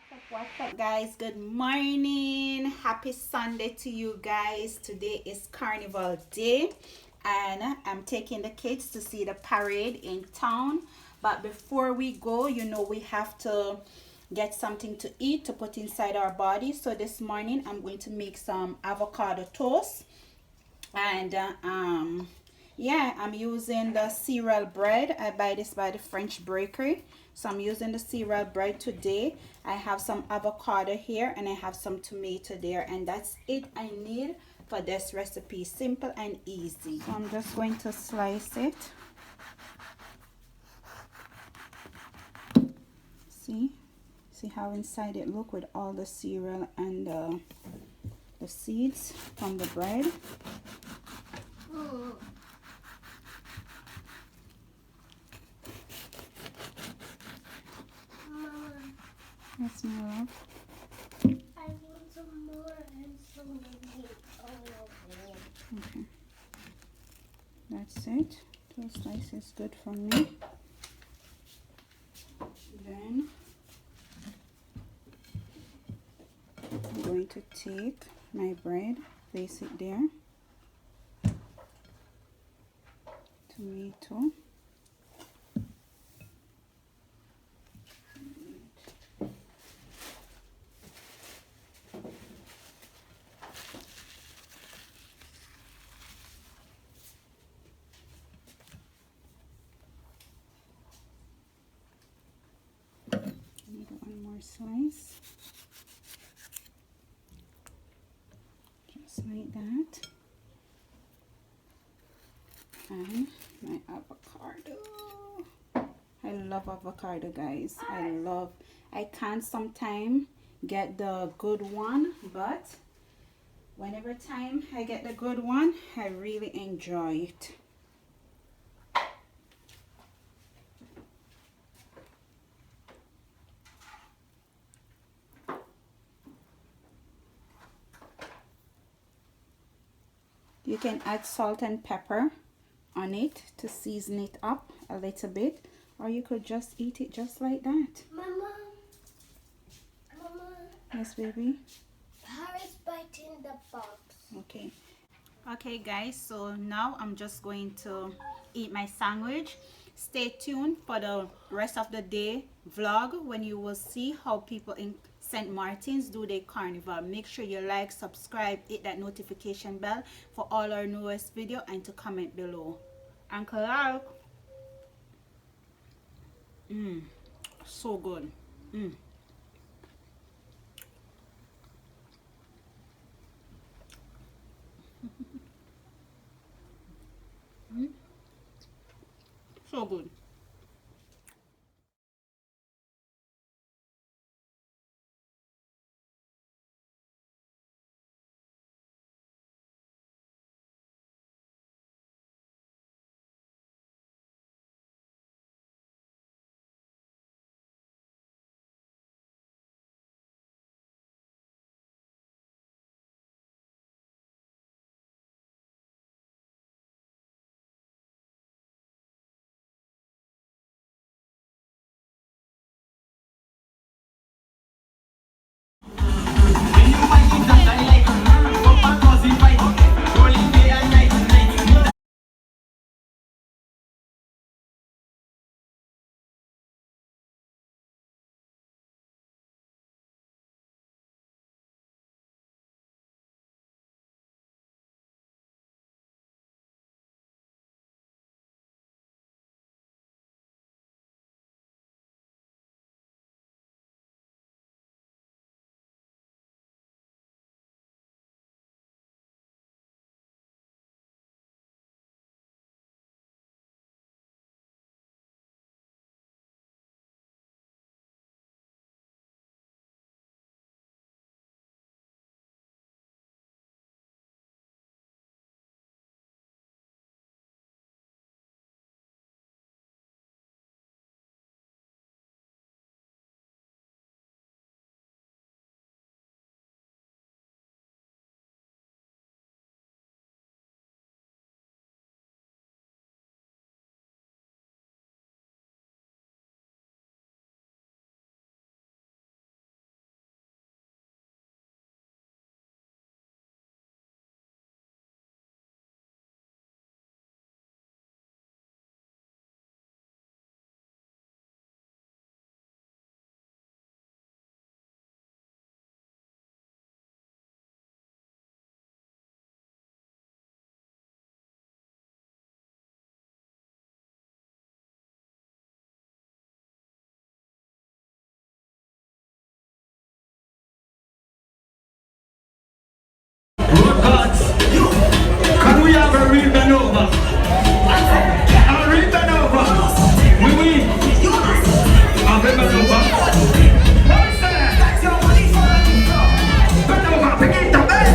What's up guys? Good morning. Happy Sunday to you guys. Today is Carnival Day and I'm taking the kids to see the parade in town. But before we go, we have to get something to eat to put inside our body. So this morning I'm going to make some avocado toast and yeah, I'm using the cereal bread. I buy this by the French bakery, so I'm using the cereal bread today. I have some avocado here and I have some tomato there, and that's it I need for this recipe. Simple and easy. So I'm just going to slice it. See how inside it look with all the cereal and the seeds from the bread. Yes, my love. I want some more and some meat all over it. Okay. That's it. 2 slices good for me. Then I'm going to take my bread, place it there. Tomato. Need one more slice. Just like that. And my avocado. I love avocado, guys. I can't sometimes get the good one, but whenever time I get the good one, I really enjoy it. You can add salt and pepper on it to season it up a little bit, or you could just eat it just like that. Mama. Yes, baby. Paris biting the box. Okay guys, so now I'm just going to eat my sandwich. Stay tuned for the rest of the day vlog when you will see how people in St. Martin's do their carnival. Make sure you like, subscribe, hit that notification bell for all our newest video, and to comment below. Uncle Al. So good. So good. hearts. Can we have a ribbon over? A ribbon over. We win. A ribbon over. What's that? Ribbon over. Begin to bend.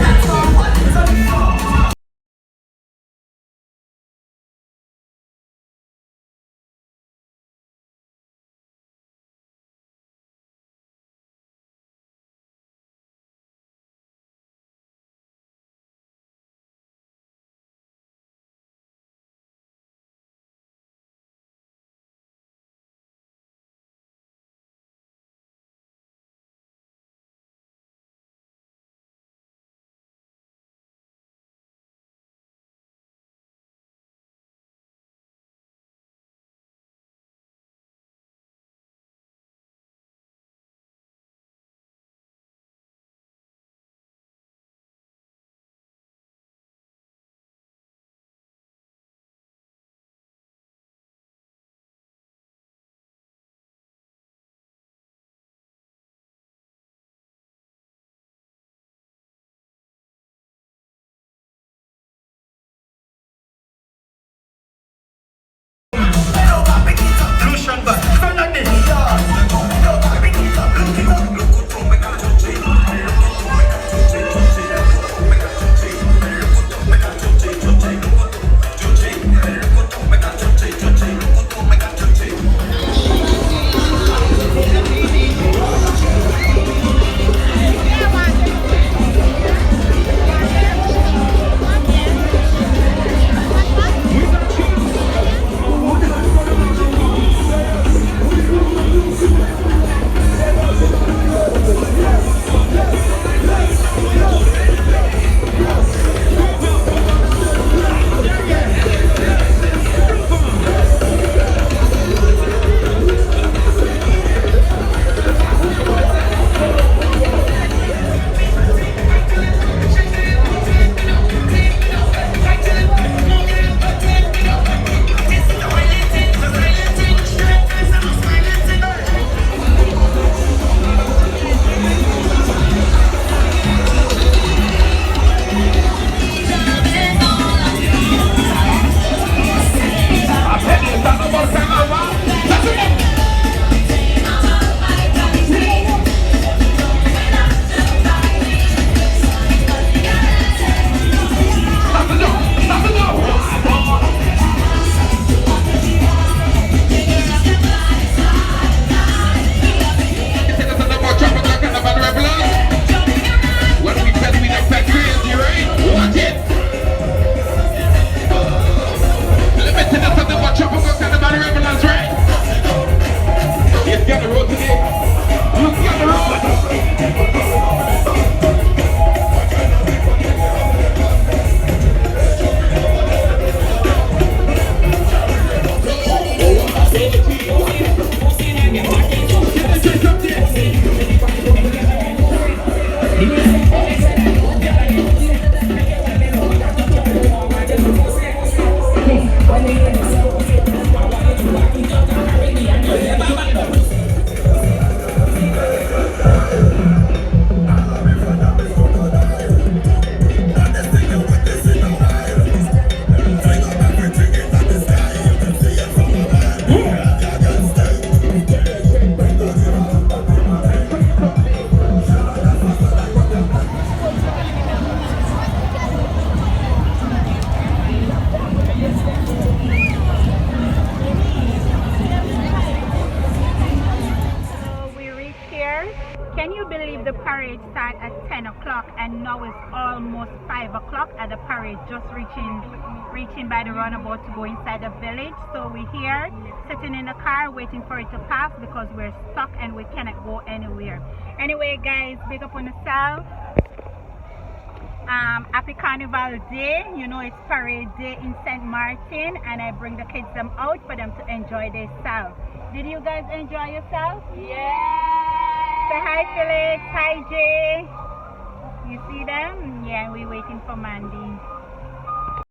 and now it's almost 5 o'clock and the parade just reaching by the runabout to go inside the village. So we're here sitting in the car waiting for it to pass because we're stuck and we cannot go anywhere. Anyway guys, big up on yourself. Happy Carnival Day. You know it's parade day in St. Maarten and I bring the kids them out for them to enjoy themselves. Did you guys enjoy yourself? Yeah. Say hi Felix, hi Jay. You see them? Yeah, we're waiting for Mandy.